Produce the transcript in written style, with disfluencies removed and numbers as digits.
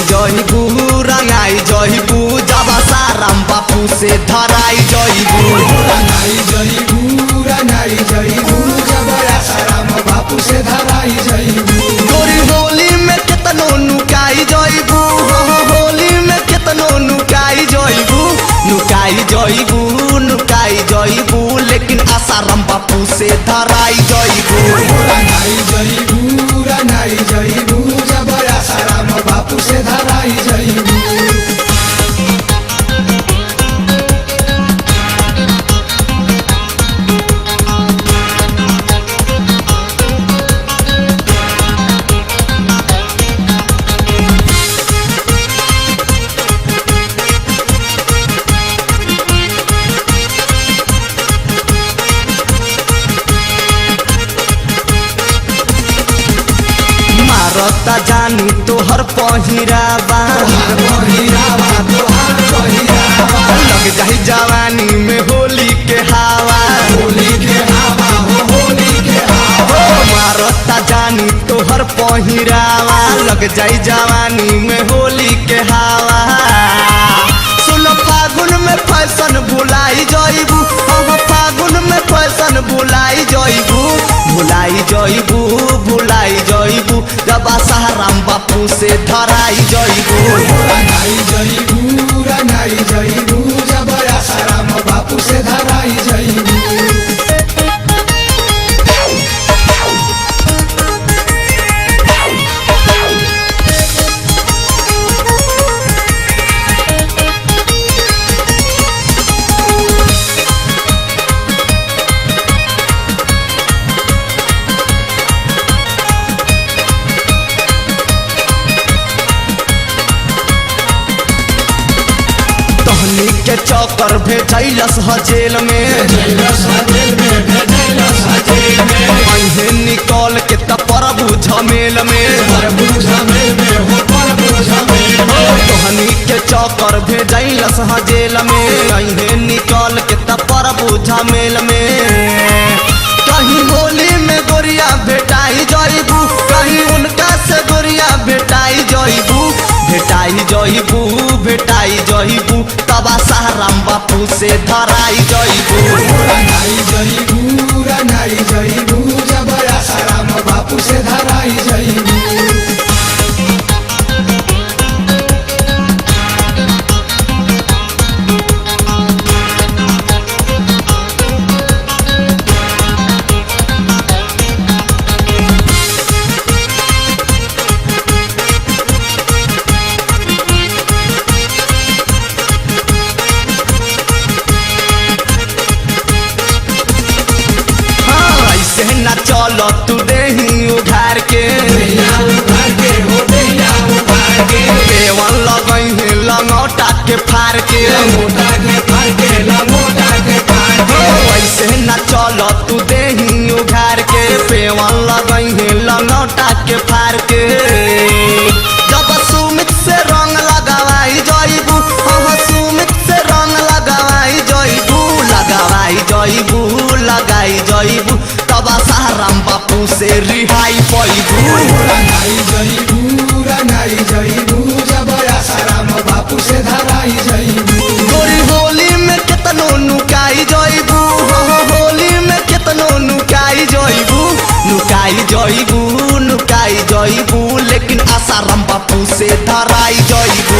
जइबू रंगाई जइबू जब साराम बापू से धराई जइबू जब साराम बापू से धराई जइबू। गोरी होली में केतनो नुकाई जइबू होली में केतनो नुकाई जइबू नुकाई जइबू लेकिन आसाराम बापू से धराई जइबू जब साराम बापू से धराई जइबू। मारता जानू तोहर पहिरावा लग जाई जवानी में होली के हवा मारता जानू तोहर पहिरावा लग जाई जवानी में होली के हवा सुन फागुन में फैशन भुलाई जइबू फागुन में फैशन भुलाई जइबू जब साराम बापू से धराई जइबू जब साराम बापू से धराई जइबू। के चौकर भेजलस जेल में निकल के तपरबू झमेल में तोहनी के चौकर भेजलस जेल में निकल के तपरबू झमेल में कहीं होली में गोरिया भेटाई जइबू कहीं उनका से गोरिया भेटाई जइबू तब साराम बापू से धराई जइबू जब साराम बापू से धराई जइबू। न चलो तू देही उघार के देवन लगई है लंगोटा के फार के वैसे न चलो तू देही उघार के पेवन लगई है लंगोटा के फार के जब सुमित से रंग लगावाई जइबू सुमित से रंग लगावाई जइबू तब साराम बापू से रिहाई पैबू जब साराम बापू से धराई जइबू। गोरी होली में केतनो नुकाई जइबू होली में केतनो नुकाई जइबू लेकिन आसाराम बापू से धराई जइबू।